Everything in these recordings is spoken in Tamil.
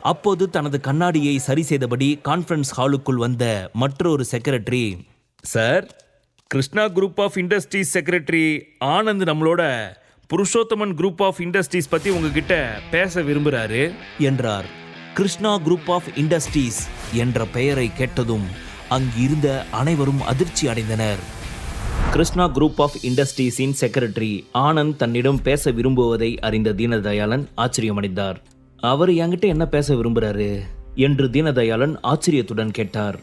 அப்போது தனது கண்ணாடியை சரி செய்தபடி கான்ஃபரன்ஸ் ஹாலுக்குள் வந்த மற்றொரு secretary, sir, Krishna group of industries secretary Anand நம்மளோட புருஷோத்தமன் குரூப் ஆஃப் இண்டஸ்ட்ரீஸ் பற்றி உங்ககிட்ட பேச விரும்புகிறாரு என்றார். கிருஷ்ணா குரூப் ஆஃப் இண்டஸ்ட்ரீஸ் என்ற பெயரை கேட்டதும் அங்கிருந்த அனைவரும் அதிர்ச்சி அடைந்தனர். கிருஷ்ணா குரூப் ஆஃப் இண்டஸ்ட்ரீஸின் செக்ரட்டரி ஆனந்த் தன்னிடம் பேச விரும்புவதை அறிந்த தீனதயாளன் ஆச்சரியமடைந்தார். அவர் என்கிட்ட என்ன பேச விரும்புகிறாரு என்று தீனதயாளன் ஆச்சரியத்துடன் கேட்டார்.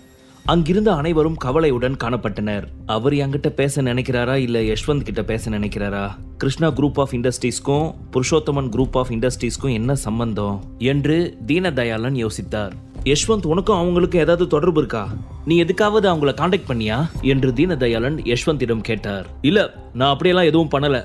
அங்கிருந்த அனைவரும் கவலையுடன் காணப்பட்டனர். அவர் என்கிட்ட பேச நினைக்கிறாரா இல்ல யஷ்வந்த் கிட்ட பேச நினைக்கிறாரா? கிருஷ்ணா குரூப் ஆஃப் இண்டஸ்ட்ரீஸ்க்கும் புருஷோத்தமன் குரூப் ஆஃப் இண்டஸ்ட்ரீஸ்க்கும் என்ன சம்பந்தம் என்று தீனதயாளன் யோசித்தார். யஷ்வந்த், உனக்கும் அவங்களுக்கும் ஏதாவது தொடர்பு இருக்கா? நீ எதுக்காவது அவங்கள காண்டாக்ட் பண்ணியா என்று தீனதயாளன் யஷ்வந்திடம் கேட்டார். இல்ல, நான் அப்படியெல்லாம் எதுவும் பண்ணல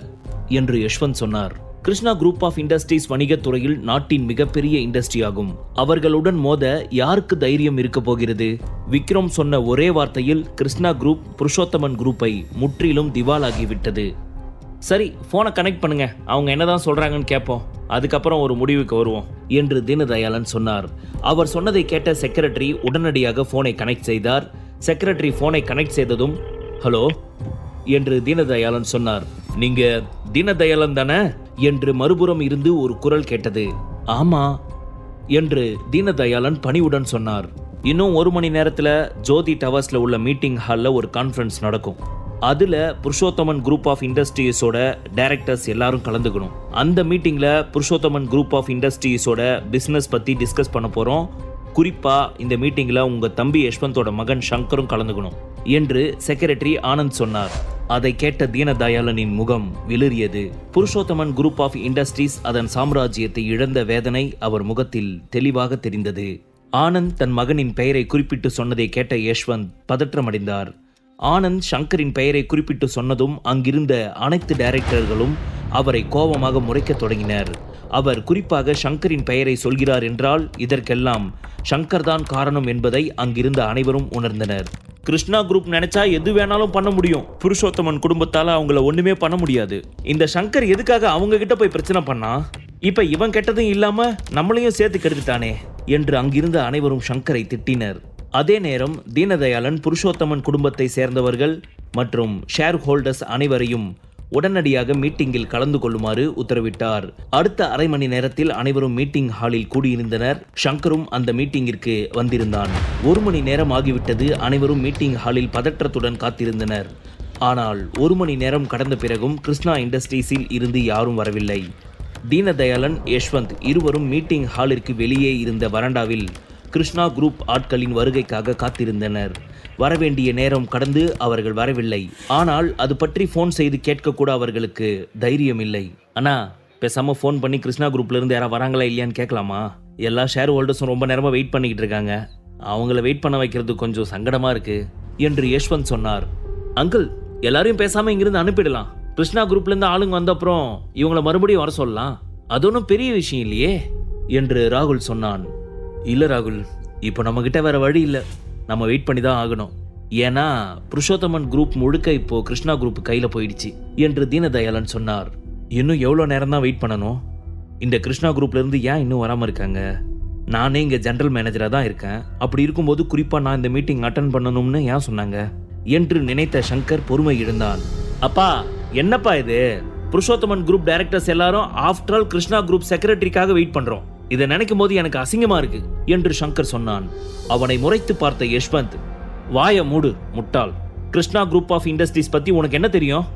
என்று யஷ்வந்த் சொன்னார். கிருஷ்ணா குரூப் ஆஃப் இண்டஸ்ட்ரீஸ் வணிகத் துறையில் நாட்டின் மிகப்பெரிய இண்டஸ்ட்ரி ஆகும். அவர்களுடன் மோத யாருக்கு தைரியம் இருக்க போகிறது? விக்ரம் சொன்ன ஒரே வார்த்தையில் கிருஷ்ணா குரூப் புருஷோத்தமன் குரூப்பை முற்றிலும் திவாலாகிவிட்டது. சரி, போனை கனெக்ட் பண்ணுங்க, அவங்க என்னதான் சொல்றாங்கன்னு கேட்போம், அதுக்கப்புறம் ஒரு முடிவுக்கு வருவோம் என்று தீனதயாளன் சொன்னார். அவர் சொன்னதை கேட்ட செக்ரட்டரி உடனடியாக போனை கனெக்ட் செய்தார். செக்ரட்டரி போனை கனெக்ட் செய்ததும், ஹலோ என்று தீனதயாளன் சொன்னார். நீங்க தீனதயாளன் தானே என்று மறுபுறம் இருந்து ஒரு குரல் கேட்டது. ஆமா என்று தீனதயாளன் பணிவுடன் சொன்னார். இன்னும் 1 மணி நேரத்துல ஜோதி டவர்ஸ்ல உள்ள மீட்டிங் ஹால்ல ஒரு கான்ஃபரன்ஸ் நடக்கும். அதுல புருஷோத்தமன் குரூப் ஆஃப் இண்டஸ்ட்ரீஸோட டைரக்டர்ஸ் எல்லாரும் கலந்துக்கணும். அந்த மீட்டிங்ல புருஷோத்தமன் குரூப் ஆஃப் இண்டஸ்ட்ரீஸோட பிசினஸ் பத்தி டிஸ்கஸ் பண்ண போறோம். குறிப்பா இந்த மீட்டிங்ல உங்க தம்பி யஷ்வந்தோட மகன் சங்கரும் கலந்துக்கணும் என்று செக்ரட்டரி ஆனந்த் சொன்னார். அதை கேட்ட தீனதயாளனின் முகம் விளிரியது. புருஷோத்தமன் குரூப் ஆஃப் இண்டஸ்ட்ரீஸ் அதன் சாம்ராஜ்யத்தை இழந்த வேதனை அவர் முகத்தில் தெளிவாக தெரிந்தது. ஆனந்த் தன் மகனின் பெயரை குறிப்பிட்டு சொன்னதை கேட்ட யஷ்வந்த் பதற்றமடைந்தார். ஆனந்த் சங்கரின் பெயரை குறிப்பிட்டு சொன்னதும் அங்கிருந்த அனைத்து டைரக்டர்களும் அவரை கோபமாக முறைக்க தொடங்கினர். அவர் குறிப்பாக சங்கரின் பெயரை சொல்கிறார் என்றால் இதற்கெல்லாம் சங்கர் தான் காரணம் என்பதை அங்கிருந்த அனைவரும் உணர்ந்தனர். கிருஷ்ணா குரூப் நினைச்சா எது வேணாலும் பண்ண முடியும், புருஷோத்தமன் குடும்பத்தால அவங்கள ஒண்ணுமே பண்ண முடியாது. இந்த சங்கர் எதுக்காக அவங்க கிட்ட போய் பிரச்சனை பண்ணா? இப்ப இவன் கெட்டதும் இல்லாம நம்மளையும் சேர்த்து கெடுத்துட்டானே என்று அங்கிருந்த அனைவரும் சங்கரை திட்டினர். அதே நேரம் தீனதயாளன் புருஷோத்தமன் குடும்பத்தை சேர்ந்தவர்கள் மற்றும் ஷேர் ஹோல்டர்ஸ் அனைவரையும் உடனடியாக மீட்டிங்கில் கலந்து கொள்ளுமாறு உத்தரவிட்டார். அடுத்த அரை மணி நேரத்தில் அனைவரும் மீட்டிங் ஹாலில் கூடியிருந்தனர். சங்கரும் அந்த மீட்டிங்கிற்கு வந்திருந்தான். 1 மணி நேரம் ஆகிவிட்டது. அனைவரும் மீட்டிங் ஹாலில் பதற்றத்துடன் காத்திருந்தனர். ஆனால் 1 மணி நேரம் கடந்த பிறகும் கிருஷ்ணா இண்டஸ்ட்ரீஸில் இருந்து யாரும் வரவில்லை. தீனதயாளன், யஷ்வந்த் இருவரும் மீட்டிங் ஹாலிற்கு வெளியே இருந்த வராண்டாவில் கிருஷ்ணா குரூப் ஆட்களின் வருகைக்காக காத்திருந்தனர். வரவேண்டிய நேரம் கடந்து அவர்கள் வரவில்லை. ஆனால் அது பற்றி ஃபோன் செய்து கேட்கக்கூட அவர்களுக்கு தைரியம் இல்லை. அண்ணா, பேசாம ஃபோன் பண்ணி கிருஷ்ணா குரூப்ல இருந்து யாராவது வராங்களா இல்லையான்னு கேட்கலாமா? எல்லா ஷேர் ஹோல்டர்ஸும் ரொம்ப நேரமா வெயிட் பண்ணிக்கிட்டு இருக்காங்க, அவங்கள வெயிட் பண்ண வைக்கிறது கொஞ்சம் சங்கடமா இருக்கு என்று யஷ்வந்த் சொன்னார். அங்கிள், எல்லாரையும் பேசாம இங்கிருந்து அனுப்பிடலாம். கிருஷ்ணா குரூப்ல இருந்து ஆளுங்க வந்த அப்புறம் இவங்கள மறுபடியும் வர சொல்லலாம், அது ஒன்றும் பெரிய விஷயம் இல்லையே என்று ராகுல் சொன்னான். இல்ல ராகுல், இப்போ நம்ம கிட்ட வேற வழி இல்லை, நம்ம வெயிட் பண்ணி தான் ஆகணும். ஏன்னா புருஷோத்தமன் குரூப் முழுக்க இப்போ கிருஷ்ணா குரூப் கையில போயிடுச்சு என்று தீனதயாளன் சொன்னார். இன்னும் எவ்வளோ நேரம் தான் வெயிட் பண்ணணும்? இந்த கிருஷ்ணா குரூப்ல இருந்து ஏன் இன்னும் வராம இருக்காங்க? நானே இங்க ஜெனரல் மேனேஜரா தான் இருக்கேன். அப்படி இருக்கும்போது குறிப்பா நான் இந்த மீட்டிங் அட்டன் பண்ணணும்னு ஏன் சொன்னாங்க என்று நினைத்த சங்கர் பொறுமை இழந்தான். அப்பா, என்னப்பா இது? புருஷோத்தமன் குரூப் டைரக்டர்ஸ் எல்லாரும் ஆஃப்டர் ஆல் கிருஷ்ணா குரூப் செக்ரட்டரிக்காக வெயிட் பண்றோம். இதை நினைக்கும் போது எனக்கு அசிங்கமா இருக்கு என்று சங்கர் சொன்னான். அவனை முறைத்து பார்த்த யஷ்வந்த், வாய மூடு முட்டாள். கிருஷ்ணா குரூப் ஆஃப் இண்டஸ்ட்ரீஸ் பத்தி உனக்கு என்ன தெரியும்?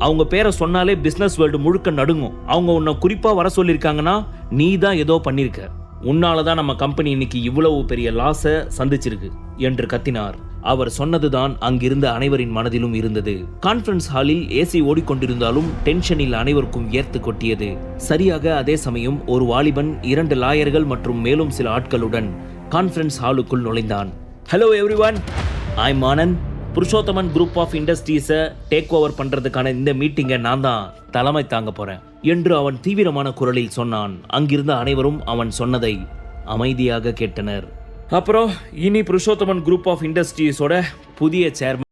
அவங்க பேரை சொன்னாலே பிசினஸ் வேர்ல்டு முழுக்க நடுங்கும். அவங்க உன்னை குறிப்பா வர சொல்லியிருக்காங்கன்னா நீ தான் ஏதோ பண்ணிருக்க. உன்னாலதான் நம்ம கம்பெனி இன்னைக்கு இவ்வளவு பெரிய லாஸ சந்திச்சிருக்கு என்று கத்தினார். அவர் சொன்னதுதான் அங்கிருந்த அனைவரின் மனதிலும் இருந்தது. கான்ஃபரன்ஸ் ஹாலில் ஏசி ஓடிக்கொண்டிருந்தாலும் டென்ஷனில் அனைவருக்கும் ஏர்த்து கொட்டியது. சரியாக அதே சமயம் ஒரு வாலிபன் 2 லாயர்கள் மற்றும் மேலும் சில ஆட்களுடன் கான்ஃபரன்ஸ் ஹாலுக்குள் நுழைந்தான். Hello everyone, I am Anand. Purushothaman group of இண்டஸ்ட்ரீஸை டேக் ஓவர் பண்றதுக்கான இந்த மீட்டிங்கை நான் தான் தலைமை தாங்க போறேன் என்று அவன் தீவிரமான குரலில் சொன்னான். அங்கிருந்த அனைவரும் அவன் சொன்னதை அமைதியாக கேட்டனர். அப்புறம் இனி புருஷோத்தமன் குரூப் ஆஃப் இண்டஸ்ட்ரீஸோட புதிய சேர்மன்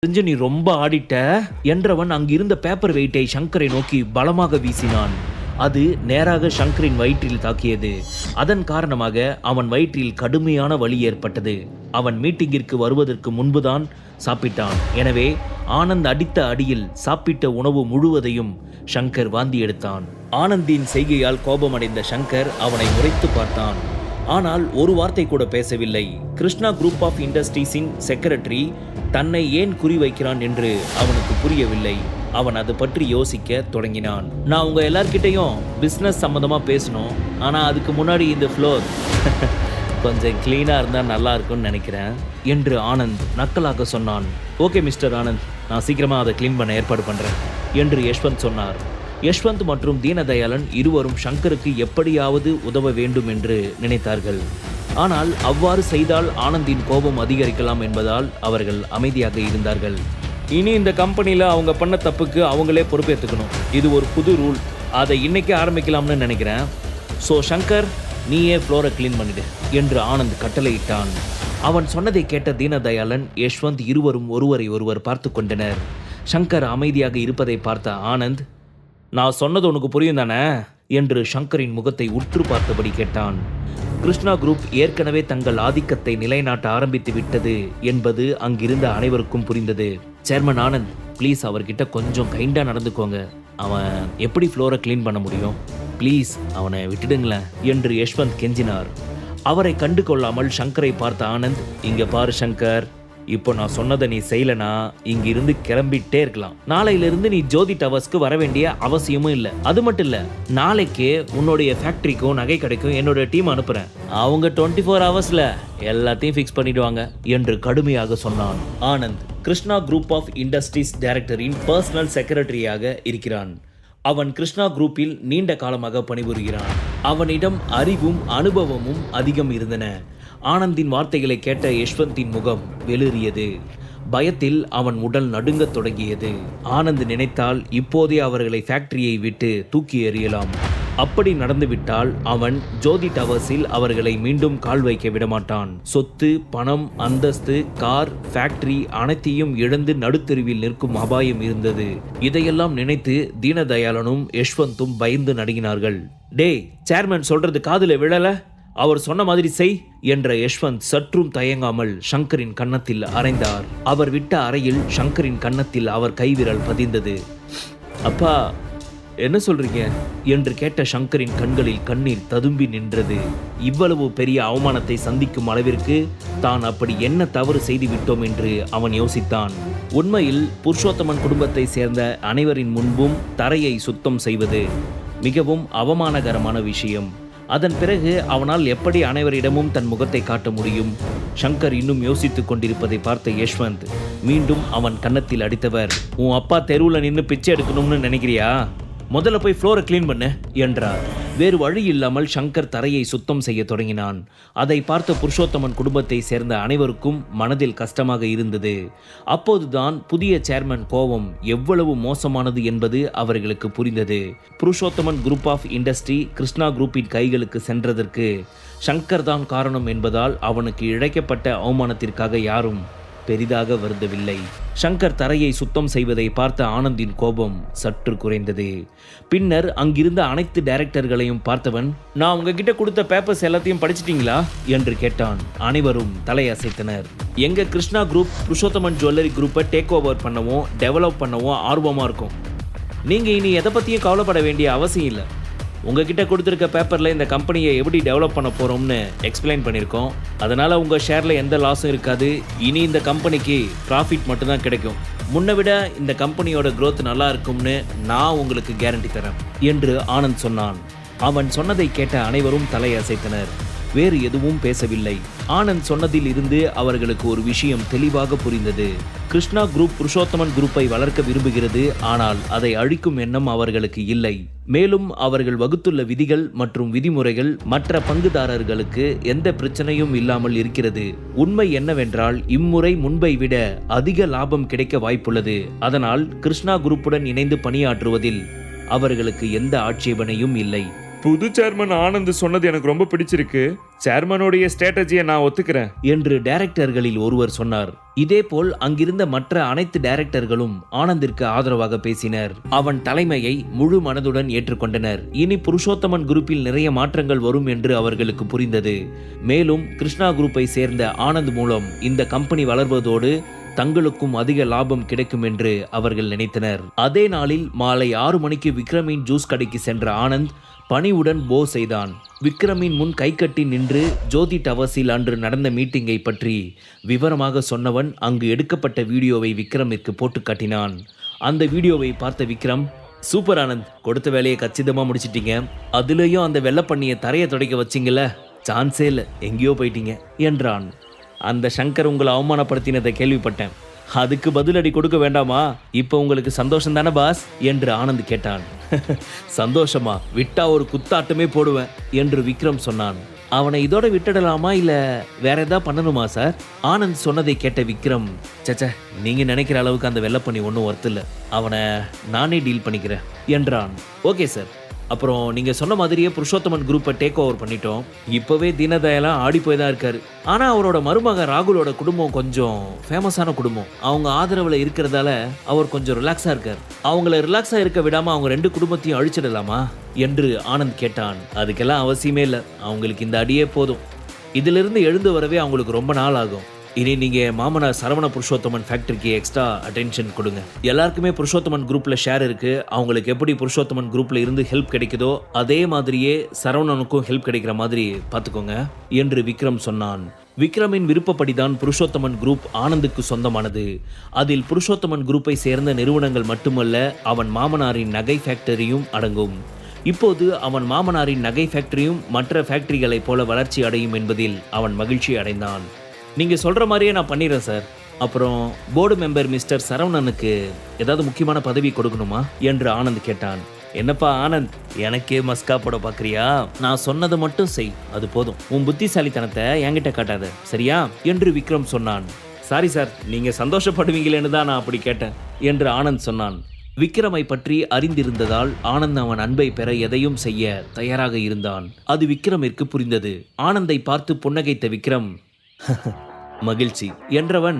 தெரிஞ்சு நீ ரொம்ப ஆடிட்ட என்றவன் அங்கிருந்த பேப்பர் வெயிட்டை சங்கரை நோக்கி பலமாக வீசினான். அது நேராக சங்கரின் வயிற்றில் தாக்கியது. அதன் காரணமாக அவன் வயிற்றில் கடுமையான வலி ஏற்பட்டது. அவன் மீட்டிங்கிற்கு வருவதற்கு முன்புதான் சாப்பிட்டான். எனவே ஆனந்த் அடித்த அடியில் சாப்பிட்ட உணவு முழுவதையும் சங்கர் வாந்தி எடுத்தான். ஆனந்தின் செய்கையால் கோபமடைந்த சங்கர் அவனை முறைத்து பார்த்தான். ஆனால் ஒரு வார்த்தை கூட பேசவில்லை. கிருஷ்ணா குரூப் ஆஃப் இண்டஸ்ட்ரீஸின் செக்ரட்டரி தன்னை ஏன் குறிவைக்கிறான் என்று அவனுக்கு புரியவில்லை. அவன் அது பற்றி யோசிக்க தொடங்கினான். நான் உங்க எல்லார்கிட்டையும் பிஸ்னஸ் சம்பந்தமா பேசணும். ஆனா அதுக்கு முன்னாடி இந்த ஃப்ளோர் கொஞ்சம் கிளீனா இருந்தா நல்லா இருக்கும்னு நினைக்கிறேன் என்று ஆனந்த் நக்கலாக சொன்னான். ஓகே மிஸ்டர் ஆனந்த், நான் சீக்கிரமா அதை கிளீன் பண்ண ஏற்பாடு பண்றேன் என்று யஷ்வந்த் சொன்னார். யஷ்வந்த் மற்றும் தீனதயாளன் இருவரும் சங்கருக்கு எப்படியாவது உதவ வேண்டும் என்று நினைத்தார்கள். ஆனால் அவ்வாறு செய்தால் ஆனந்தின் கோபம் அதிகரிக்கலாம் என்பதால் அவர்கள் அமைதியாக இருந்தார்கள். இனி இந்த கம்பெனியில் அவங்க பண்ண தப்புக்கு அவங்களே பொறுப்பேற்றுக்கணும். இது ஒரு புது ரூல். அதை இன்னைக்கே ஆரம்பிக்கலாம்னு நினைக்கிறேன். ஸோ சங்கர், நீயே ஃப்ளோரை கிளீன் பண்ணிடு என்று ஆனந்த் கட்டளையிட்டான். அவன் சொன்னதை கேட்ட தீனதயாளன், யஷ்வந்த் இருவரும் ஒருவரை ஒருவர் பார்த்து கொண்டனர். சங்கர் அமைதியாக இருப்பதை பார்த்த ஆனந்த், நான் சொன்னது உனக்கு புரியும் தானே என்று சங்கரின் முகத்தை உற்று பார்த்தபடி கேட்டான். கிருஷ்ணா குரூப் ஏற்கனவே தங்கள் ஆதிக்கத்தை நிலைநாட்ட ஆரம்பித்து விட்டது என்பது அங்கிருந்த அனைவருக்கும் புரிந்தது. சேர்மன் ஆனந்த், ப்ளீஸ் அவர்கிட்ட கொஞ்சம் கைண்டாக நடந்துக்கோங்க. அவன் எப்படி ஃப்ளோரை க்ளீன் பண்ண முடியும்? ப்ளீஸ் அவனை விட்டுடுங்களேன் என்று யஷ்வந்த் கெஞ்சினார். அவரை கண்டு கொள்ளாமல் சங்கரை பார்த்த ஆனந்த், இங்க பாரு சங்கர், இப்போ நான் சொன்னதை நீ செய்யலனா இங்கிருந்து கிளம்பிட்டே இருக்கலாம். நாளையிலிருந்து நீ ஜோதி டவர்ஸ்க்கு வர வேண்டிய அவசியமும் இல்லை. அது மட்டும் இல்லை, நாளைக்கே உன்னுடைய ஃபேக்டரிக்கும் நகை கடைக்கும் என்னோட டீம் அனுப்புறேன். அவங்க 24 ஹவர்ஸ்ல எல்லாத்தையும் ஃபிக்ஸ் பண்ணிடுவாங்க என்று கடுமையாக சொன்னான். Anand Krishna group of industries டைரக்டரின் பர்சனல் செக்ரட்டரியாக இருக்கிறான். அவன் கிருஷ்ணா குரூப்பில் நீண்ட காலமாக பணிபுரிகிறான். அவனிடம் அறிவும் அனுபவமும் அதிகம் இருந்தன. ஆனந்தின் வார்த்தைகளை கேட்ட யஷ்வந்தின் முகம் வெளியேறியது. பயத்தில் அவன் உடல் நடுங்கத் தொடங்கியது. ஆனந்த் நினைத்தால் இப்போதே அவர்களை ஃபேக்டரியை விட்டு தூக்கி எறியலாம். அப்படி நடந்துவிட்டால் அவன் ஜோதி டவர்ஸில் அவர்களை மீண்டும் கால் வைக்க விடமாட்டான். சொத்து, பணம், அந்தஸ்து, கார், ஃபேக்டரி அனைத்தையும் இழந்து நடுத்தெருவில் நிற்கும் அபாயம் இருந்தது. இதையெல்லாம் நினைத்து தீனதயாளனும் யஷ்வந்தும் பயந்து நடுங்கினார்கள். டேய், சேர்மன் சொல்றது காதுல விழல, அவர் சொன்ன மாதிரி செய் என்ற யஷ்வந்த் சற்றும் தயங்காமல் சங்கரின் கன்னத்தில் அறைந்தார். அவர் விட்ட அறையில் சங்கரின் கன்னத்தில் அவர் கைவிரல் பதிந்தது. அப்பா, என்ன சொல்றீங்க என்று கேட்ட சங்கரின் கண்களில் கண்ணீர் ததும்பி நின்றது. இவ்வளவு பெரிய அவமானத்தை சந்திக்கும் அளவிற்கு தான் அப்படி என்ன தவறு செய்து விட்டோம் என்று அவன் யோசித்தான். உண்மையில் புருஷோத்தமன் குடும்பத்தை சேர்ந்த அனைவரின் முன்பும் தரையை சுத்தம் செய்வது மிகவும் அவமானகரமான விஷயம். அதன் பிறகு அவனால் எப்படி அனைவரிடமும் தன் முகத்தை காட்ட முடியும்? சங்கர் இன்னும் யோசித்துக் கொண்டிருப்பதை பார்த்த யஷ்வந்த் மீண்டும் அவன் கன்னத்தில் அடித்தவர், உன் அப்பா தெருவில் நின்று பிச்சை எடுக்கணும்னு நினைக்கிறியா? முதல்ல போய் ஃப்ளோரை கிளீன் பண்ணு என்றார். வேறு வழி இல்லாமல் சங்கர் தரையை சுத்தம் செய்ய தொடங்கினான். அதை பார்த்த புருஷோத்தமன் குடும்பத்தை சேர்ந்த அனைவருக்கும் மனதில் கஷ்டமாக இருந்தது. அப்போதுதான் புதிய சேர்மன் கோபம் எவ்வளவு மோசமானது என்பது அவர்களுக்கு புரிந்தது. Purushothaman group of industry Krishna குரூப்பின் கைகளுக்கு சென்றதற்கு சங்கர் தான் காரணம் என்பதால் அவனுக்கு இழைக்கப்பட்ட அவமானத்திற்காக யாரும் பெரிதாக வருந்தவில்லை. சங்கர் தரையை சுத்தம் செய்வதை பார்த்த ஆனந்தின் கோபம் சற்று குறைந்தது. பின்னர் அங்கிருந்த அனைத்து டைரக்டர்களையும் பார்த்தவன், நான் உங்ககிட்ட கொடுத்த பேப்பர்ஸ் எல்லாத்தையும் படிச்சிட்டீங்களா என்று கேட்டான். அனைவரும் தலையசைத்தனர். எங்க கிருஷ்ணா குரூப் புருஷோத்தமன் ஜுவல்லரி குரூப்பை டேக் ஓவர் பண்ணவும் டெவலப் பண்ணவும் ஆர்வமா இருக்கும். நீங்க இனி எதை பத்தியும் கவலைப்பட வேண்டிய அவசியம் இல்லை. உங்ககிட்ட கொடுத்துருக்க பேப்பரில் இந்த கம்பெனியை எப்படி டெவலப் பண்ண போகிறோம்னு எக்ஸ்பிளைன் பண்ணியிருக்கோம். அதனால் உங்கள் ஷேரில் எந்த லாஸும் இருக்காது. இனி இந்த கம்பெனிக்கு ப்ராஃபிட் மட்டும்தான் கிடைக்கும். முன்னை விட இந்த கம்பெனியோட growth நல்லா இருக்கும்னு நான் உங்களுக்கு கேரண்டி தரேன் என்று ஆனந்த் சொன்னான். அவன் சொன்னதை கேட்ட அனைவரும் தலையசைத்தனர். வேறு எதுவும் பேசவில்லை. ஆனந்த் சொன்னதில் இருந்து அவர்களுக்கு ஒரு விஷயம் தெளிவாக புரிந்தது. கிருஷ்ணா குரூப் புருஷோத்தமன் குரூப்பை வளர்க்க விரும்புகிறது. ஆனால் அதை அழிக்கும் எண்ணம் அவர்களுக்கு இல்லை. மேலும் அவர்கள் வகுத்துள்ள விதிகள் மற்றும் விதிமுறைகள் மற்ற பங்குதாரர்களுக்கு எந்த பிரச்சனையும் இல்லாமல் இருக்கிறது. உண்மை என்னவென்றால் இம்முறை முன்பை விட அதிக லாபம் கிடைக்க வாய்ப்புள்ளது. அதனால் கிருஷ்ணா குரூப்புடன் இணைந்து பணியாற்றுவதில் அவர்களுக்கு எந்த ஆட்சேபனையும் இல்லை. புது சேர்மன் ஆனந்த் சொன்னது எனக்கு ரொம்ப பிடிச்சிருக்கு. சேர்மனுடைய ஸ்ட்ராட்டஜியை நான் ஒத்துக்கிறேன் என்று டைரக்டர்களில் ஒருவர் சொன்னார். இதேபோல் அங்கிருந்த மற்ற அனைத்து டைரக்டர்களும் ஆனந்திற்கு ஆதரவாக பேசினர். அவன் தலைமையை முழு மனதுடன் ஏற்றுக்கொண்டனர். இனி புருஷோத்தமன் குரூப்பில் நிறைய மாற்றங்கள் வரும் என்று அவர்களுக்கு புரிந்தது. மேலும் கிருஷ்ணா குரூப்பை சேர்ந்த ஆனந்த் மூலம் இந்த கம்பெனி வளர்வதோடு தங்களுக்கும் அதிக லாபம் கிடைக்கும் என்று அவர்கள் நினைத்தனர். அதே நாளில் மாலை 6 மணிக்கு விக்ரமின் ஜூஸ் கடைக்கு சென்ற ஆனந்த் பணிவுடன் போ செய்தான். விக்ரமின் முன் கைகட்டி நின்று ஜோதி டவர்ஸில் அன்று நடந்த மீட்டிங்கை பற்றி விவரமாக சொன்னவன் அங்கு எடுக்கப்பட்ட வீடியோவை விக்ரமிற்கு போட்டு காட்டினான். அந்த வீடியோவை பார்த்த விக்ரம், சூப்பர் ஆனந்த், கொடுத்த வேலையை கச்சிதமாக முடிச்சிட்டீங்க. அதுலேயும் அந்த வெள்ளப்பண்ணியை தரையை துடைக்க வச்சிங்கல்ல, சான்ஸே இல்லை, எங்கேயோ போயிட்டீங்க என்றான். அந்த சங்கர் உங்களை அவமானப்படுத்தினதை கேள்விப்பட்டேன். அதுக்கு பதிலடி கொடுக்க வேண்டாமா? இப்போ உங்களுக்கு சந்தோஷம் தானே பாஸ் என்று ஆனந்த் கேட்டான். சந்தோஷமா? விட்டா ஒரு குத்தாட்டமே போடுவேன் என்று விக்ரம் சொன்னான். அவனை இதோட விட்டுடலாமா இல்லை வேற ஏதாவது பண்ணணுமா சார்? ஆனந்த் சொன்னதை கேட்ட விக்ரம், சச்சா, நீங்க நினைக்கிற அளவுக்கு அந்த வெள்ளப்பண்ணி ஒன்றும் ஒர்த்து இல்லை, அவனை நானே டீல் பண்ணிக்கிறேன் என்றான். ஓகே சார், அப்புறம் நீங்கள் சொன்ன மாதிரியே புருஷோத்தமன் குரூப்பை டேக் ஓவர் பண்ணிட்டோம். இப்போவே தீனதயாலாம் ஆடி போய் தான் இருக்காரு. ஆனால் அவரோட மருமக ராகுலோட குடும்பம் கொஞ்சம் ஃபேமஸான குடும்பம். அவங்க ஆதரவில் இருக்கிறதால அவர் கொஞ்சம் ரிலாக்ஸாக இருக்கார். அவங்கள ரிலாக்ஸாக இருக்க விடாமல் அவங்க 2 குடும்பத்தையும் அழிச்சிடலாமா என்று ஆனந்த் கேட்டான். அதுக்கெல்லாம் அவசியமே இல்லை, அவங்களுக்கு இந்த அடியே போதும். இதிலிருந்து எழுந்து வரவே அவங்களுக்கு ரொம்ப நாள் ஆகும். இனி நீங்கள் மாமனார் சரவண புருஷோத்தமன் ஃபேக்டரிக்கு எக்ஸ்ட்ரா அட்டென்ஷன் கொடுங்க. எல்லாருக்குமே புருஷோத்தமன் குரூப்பில் ஷேர் இருக்குது. அவங்களுக்கு எப்படி புருஷோத்தமன் குரூப்பில் இருந்து ஹெல்ப் கிடைக்குதோ அதே மாதிரியே சரவணனுக்கும் ஹெல்ப் கிடைக்கிற மாதிரி பார்த்துக்கோங்க என்று விக்ரம் சொன்னான். விக்ரமின் விருப்பப்படிதான் புருஷோத்தமன் குரூப் ஆனந்துக்கு சொந்தமானது. அதில் புருஷோத்தமன் குரூப்பை சேர்ந்த நிறுவனங்கள் மட்டுமல்ல, அவன் மாமனாரின் நகை ஃபேக்டரியும் அடங்கும். இப்போது அவன் மாமனாரின் நகை ஃபேக்டரியும் மற்ற ஃபேக்டரிகளைப் போல வளர்ச்சி அடையும் என்பதில் அவன் மகிழ்ச்சி அடைந்தான். நீங்கள் சொல்கிற மாதிரியே நான் பண்ணிடுறேன் சார். அப்புறம் போர்டு மெம்பர் மிஸ்டர் சரவணனுக்கு ஏதாவது முக்கியமான பதவி கொடுக்கணுமா என்று ஆனந்த் கேட்டான். என்னப்பா ஆனந்த், எனக்கே மஸ்கா போட பார்க்குறியா? நான் சொன்னதை மட்டும் செய், அது போதும். உன் புத்திசாலித்தனத்தை என்கிட்ட காட்டாத, சரியா என்று விக்ரம் சொன்னான். சாரி சார், நீங்கள் சந்தோஷப்படுவீங்களேன்னு தான் நான் அப்படி கேட்டேன் என்று ஆனந்த் சொன்னான். விக்ரமை பற்றி அறிந்திருந்ததால் ஆனந்த் அவன் அன்பை பெற எதையும் செய்ய தயாராக இருந்தான். அது விக்ரமிற்கு புரிந்தது. ஆனந்தை பார்த்து புன்னகைத்த விக்ரம், மகிழ்ச்சி என்றவன்,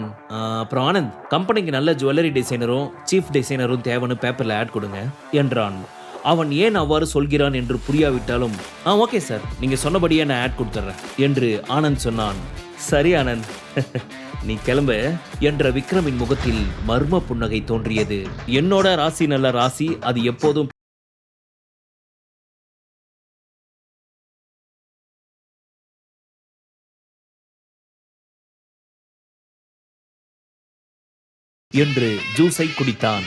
அப்புறம் ஆனந்த், கம்பெனிக்கு நல்ல ஜுவல்லரி டிசைனரும் சீஃப் டிசைனரும் தேவைன்னு பேப்பரில் ஆட் கொடுங்க என்றான். அவன் ஏன் அவ்வாறு சொல்கிறான் என்று புரியாவிட்டாலும், ஓகே சார், நீங்கள் சொன்னபடியே நான் ஆட் கொடுத்துட்றேன் என்று ஆனந்த் சொன்னான். சரி ஆனந்த், நீ கிளம்பு என்ற விக்ரமின் முகத்தில் மர்ம புன்னகை தோன்றியது. என்னோட ராசி நல்ல ராசி, அது எப்போதும் என்று ஜூஸை குடித்தான்.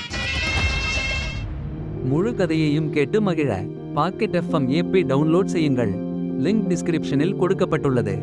முழு கதையையும் கேட்டு மகிழ பாக்கெட் FM ஆப்பை டவுன்லோட் செய்யுங்கள். லிங்க் டிஸ்கிரிப்ஷனில் கொடுக்கப்பட்டுள்ளது.